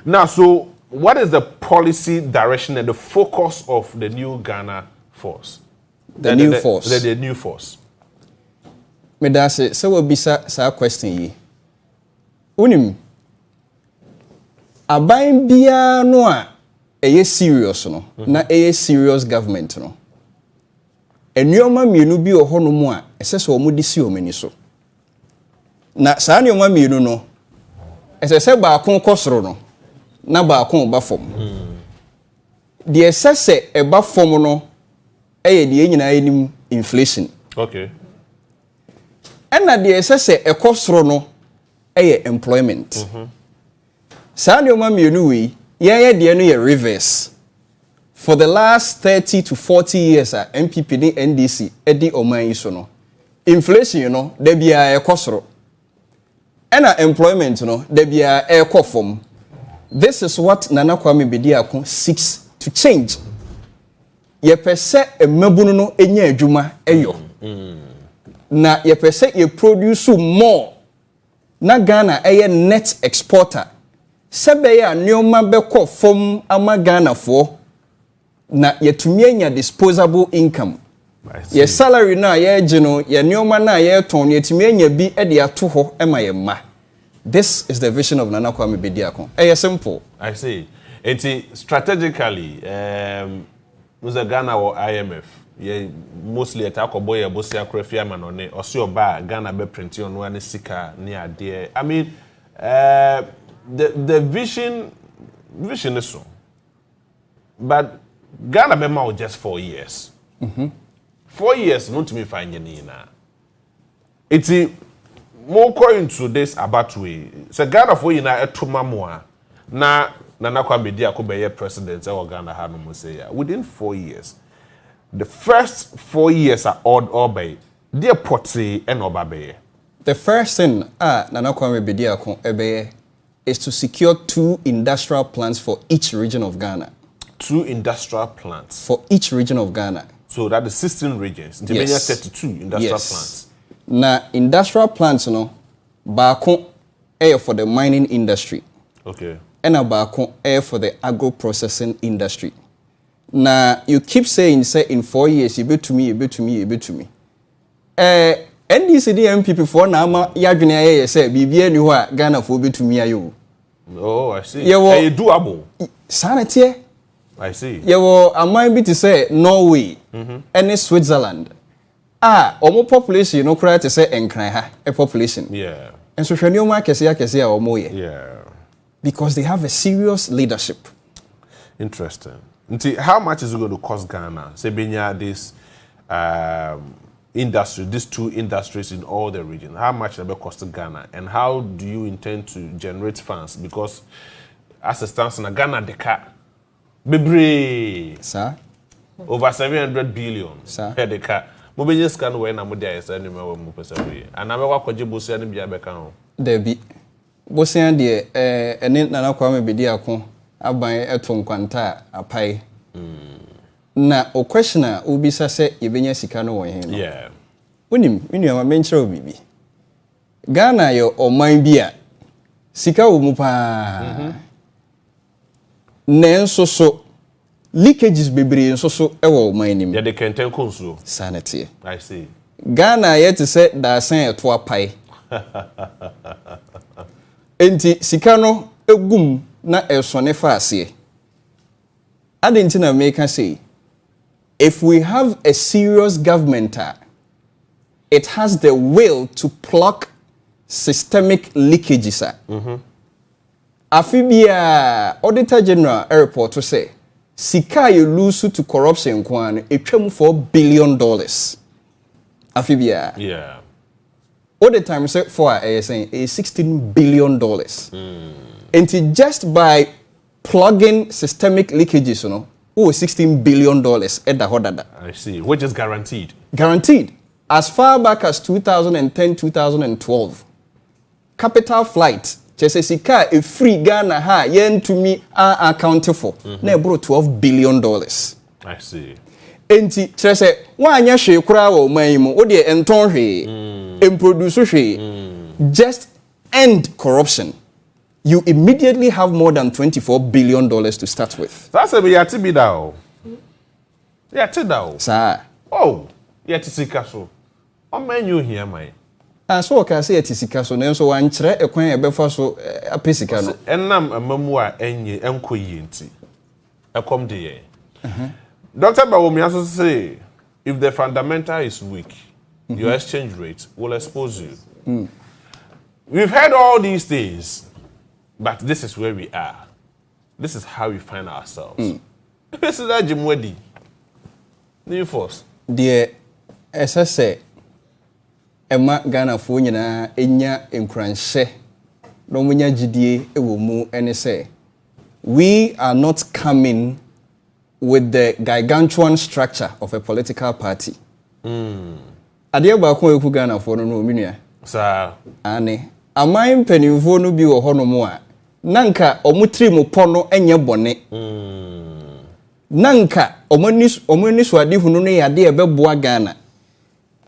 Now, so what is the policy direction and the focus of the new Ghana force? The new force. The new force. Me da se we bisa sa question yi. Unim aban bia no a eye serious no na eye serious government no. Enuoma mienu bi ohono mu a ese se omo di si omani so. Na sa enuoma mienu no ese se ba akon kosoro no na ba akon ba fom. De ese se e ba fom no eye de nyina enim inflation. Okay. And at the SS a cost no a employment. Sanyo mami yunui, yeah, the reverse. For the last 30 to 40 years at MPP NDC, Eddie Oman Isono. Inflation, you know, there be a cost. And employment, you know, there be a form. This is what Nana Kwame Bediako seeks to change. Ye pese e mebuno enye adwuma eyo. Na ye pese ye produce more. Na Ghana eye net exporter. Sebe ya nneoma beko fom ama Ghana for. Na ye tumie disposable income. Ye salary na ye gino, ye nneoma na ye ton ye tumie bi e de ato ho ema ye ma. This is the vision of Nana Kwame Bediako. Eye simple. I see. It's strategically Musa Ghana or IMF. Ye mostly attack or boy a bosia crefia manone or so ba Ghana be printing on one sika near there. I mean the vision is so. But Ghana be more just 4 years. 4 years not to me find any na. It's more going to this about way. So Ghana for you na etuma moa na Nana Kwame Bediako be president or Ghana had no say within 4 years. The first 4 years are all by dear Potsi and Obabe. The first thing Nana Kwame Bediako ebe is to secure 2 industrial plants for each region of Ghana. 2 industrial plants for each region of Ghana. So that is 16 regions. Yes. 32 industrial plants. Na industrial plants no baako for the mining industry. Okay. And a baako for the agro processing industry. Now, you keep saying, say, in 4 years, you bet to me. NDCD MPP for now, Yagnia say, BBN, you are Ghana for bet to me. Oh, I see. You doable. Sanity. I see. You were a mind be to say Norway, and Switzerland. Omo population, you know, cry to say, and cry a population. Yeah. And so, you know, Markesia or more. Yeah. Because they have a serious leadership. Interesting. How much is it going to cost Ghana? Say, this industry, these 2 industries in all the regions. How much will it cost Ghana? And how do you intend to generate funds? Because as it stands in Ghana, the car, sir, over 700 billion. Sir, the car. Mobile scan when I'm there is any more and I'm a Kojibusi and Biabecano. There be Bosian dear, and then Nana Kwame Bediako. Aban eton kwanta apai na o questioner ubisa se yebenya sika no won hen no yeah unim ma menchira obibi Ghana yo oman bia sika wo mu pa nenso so leakages bebre nso so ewo oman nim ya de kenten konsuo sanity I see Ghana yet say da san eto apai enti sika no egum na esone faase adentina make say if we have a serious government it has the will to plug systemic leakages afibia auditor general report to say sika you lose to corruption kwan etwam $4 billion afibia yeah all the time say for saying $16 billion and just by plugging systemic leakages, you know, $16 billion at the hodada. I see. Which is guaranteed. Guaranteed. As far back as 2010, 2012, capital flight, Chesesika, a free Ghana ha, yen to me are accounted for. They brought $12 billion. I see. Enti Chese, one yashi kura o maimo, o de entonhe, produce just end corruption. you immediately have more than $24 billion to start with. That's a bit of now. Yeah, Cheddar. Sir. Oh, yeah, to see castle. Oh, man, you hear my. And so I can say it is a so one tre a coin before so a pisicano. And nam a memoir any unquainty. A come day. Dr. Bawomi also say if the fundamental is weak, your exchange rate will expose you. We've heard all these things, but this is where we are. This is how we find ourselves. This is that Jim Weddy. New force. Dear, as I say, Emma Ghana for nyina enya enkranhye no munya gidie ewo mu ene say we are not coming with the gargantuan structure of a political party. Ade ba ko eku Ghana for no minua. Sir. Ane aman penimfo no bi wo hono mu a nanka omutri mu pono enye bone. Nanka omani so ade hunu no yade ebeboa Ghana.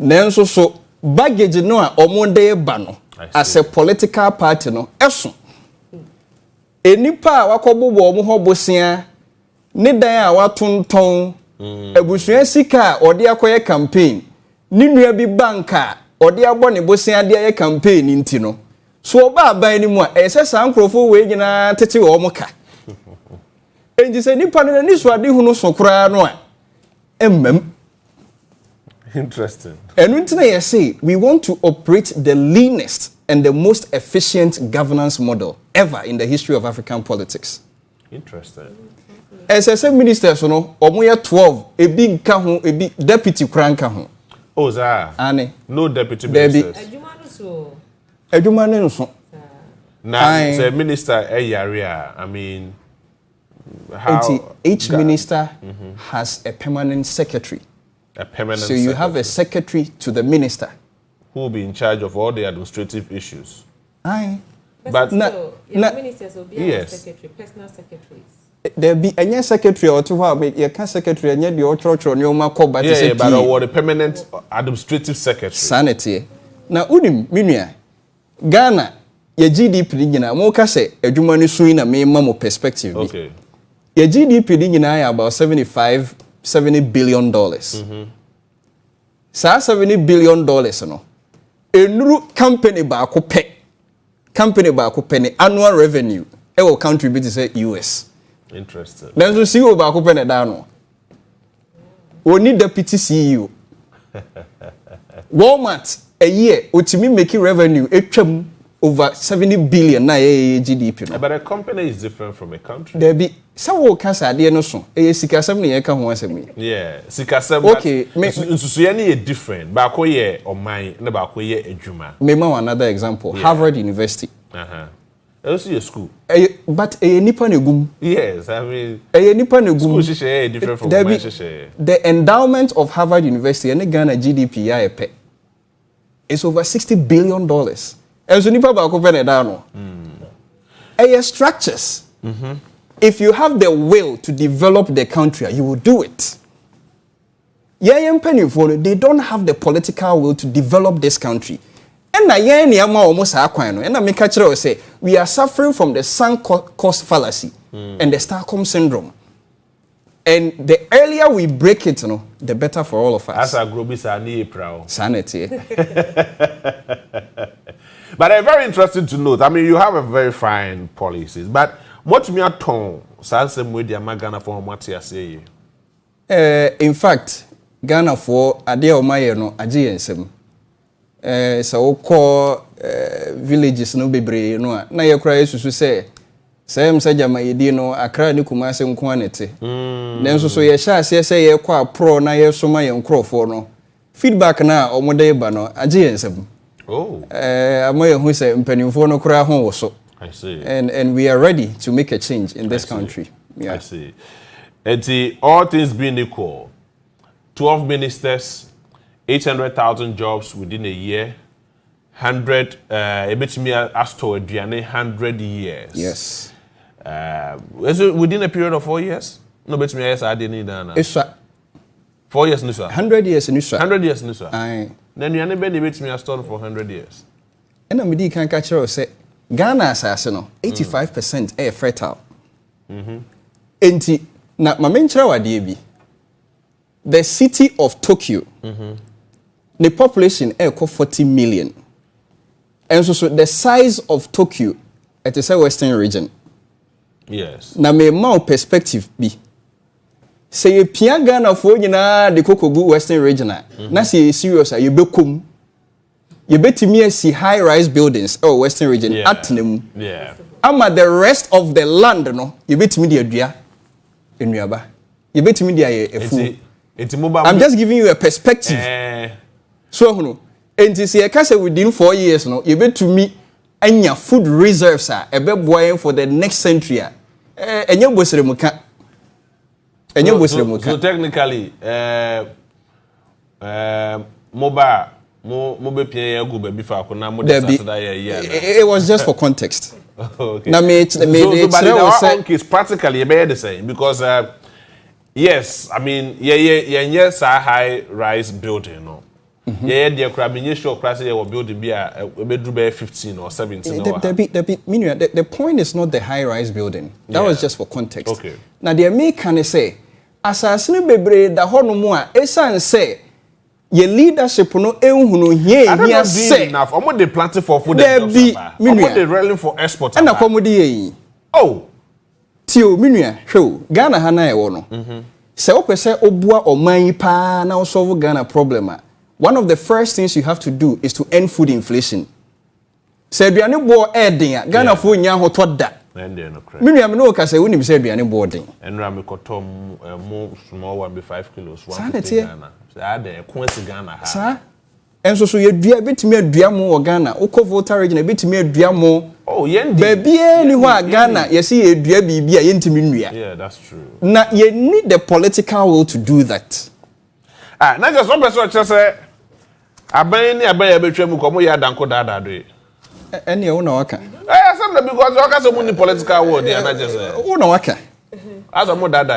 Nenso so baggage no a omonde ba no as a political party no eso enipa a wakobobo omo hobosia ne dan a watonton abusua sika a ode akoye campaign ni nua bi banka ode abo ne bosia de aye campaign nti no so oba aban ni mu a ese san krofo we nyina tete wo mo ka enji se nipa no ni so ade hu no so kura no a emmam. Interesting. And when say we want to operate the leanest and the most efficient governance model ever in the history of African politics. Interesting. As I said, ministers, you know, omoya 12, a big kahu, a big deputy cranka hu. Oh, sir. Anne. No deputy ministers. Edumane now, the minister, I mean, how each minister has a permanent secretary. A permanent so you have a secretary to the minister who will be in charge of all the administrative issues. Aye. But your ministers will be secretary, personal secretaries. There be a secretary or two but you can secretary and yet the church or your call but but the permanent administrative secretary. Sanity. Now unim minia Ghana your GDP nyina mo ka say adwuma no so na me mamo perspective. Okay. Your GDP nyina about $70 billion. Sa $70 billion no. Enuru company ba ko pe ne annual revenue e will contribute to say US. Interesting. Then so CEO ba ko pe ne da no. Oni deputy CEO. Walmart a year otimi making revenue etwam over 70 billion na GDP no. But a company is different from a country. There be some kasa ade no so e sikasem ne yeka ho asem. Yeah, sikasem. Okay, so ye different. Ba ko ye oman na ba ko ye adwuma. Me ma another example. Yeah. Harvard University. Also your school. But a nipa negum. Yes, I mean a nipa negum. School is different from the endowment of Harvard University and the Ghana GDP ya epe. It's over $60 billion. And so nipa ba ko pe ne da no. Structures. If you have the will to develop the country, you will do it. They don't have the political will to develop this country. And say we are suffering from the sunk cost fallacy and the Stockholm syndrome. And the earlier we break it, the better for all of us. As a group is proud. Sanity. But very interesting to note. I mean, you have a very fine policies, but what me at tone? Sansem with the Ghana for what you say. In fact, Ghana for ade o maye no age yensem. So call villages no bebre no na ye kura yesusu say Sam Sajama yedi no Accra ni Kumase nko anete. Nenso so ye sha ase say ye kwa pro na ye soma ye nkrofo no. Feedback na omode ba no age yensem. Oh. Amoye hu say mpanimfo no kura ho wo so. I see. And we are ready to make a change in this country. Yeah. I see. And all things being equal, 12 ministers, 800,000 jobs within a year, 100, Astor Adriane, 100 years. Yes. Is it within a period of 4 years? No, but me, I didn't need that. 4 years, Nisa. 100 years, Nisa. 100 years, Nisa. Aye. Then you never debate me a stone for 100 years. And I'm can catch her say. Ghana asase no 85% fertile. Enti na mamenchira wade bi. The city of Tokyo. The population is 40 million. And so the size of Tokyo at the western region. Yes. Na me ma perspective bi. Say you pia Ghana for nyina the Kokogu western region na say serious you bekom. You betimi see high rise buildings or western region atnemu. Yeah. Ama the rest of the land no you betimi de adua enuaba. You betimi de efu. I'm just giving you a perspective. So no. And you see a case within 4 years no you betimi anya food reserves ebe boy for the next century. Enye bosere muka. So technically it was just for context. Okay. Now but it's practically the same because yes, I mean yes a high rise building no. The building be a 15 or 17. The point is not the high rise building. That was just for context. Okay. Now the American say asasini bebre da hono mu a esan say your leadership no ehunu here say enough. I'm they planting for food and they railing for export. And accommodate. Oh, Tio minua hwe Ghana ha na e wo no. Se opese obua oman pa na solve Ghana problem. One of the first things you have to do is to end food inflation. Se aduane bo eden Ghana fo nya ho to da. Minua me no ka se wonim se aduane bo den. Enra me kotom mo small one be 5 kilos 150 Ghana. Se ade kwesi Ghana ha. Sa enso so ye dua betimi adua mo wo Ghana. Ukọ Volta region betimi adua mo. Oh, yendi. Baby ni ho a Ghana ye see ye dua bibia ye ntimi nnua. Yeah, that's true. Na you need the political will to do that. Na just one person just say aban ni aban ya betwa mu ko mo ya danko dada do. Ene wo na waka. Some because waka so mo ni political will dey na just. Wo na waka. As mo dada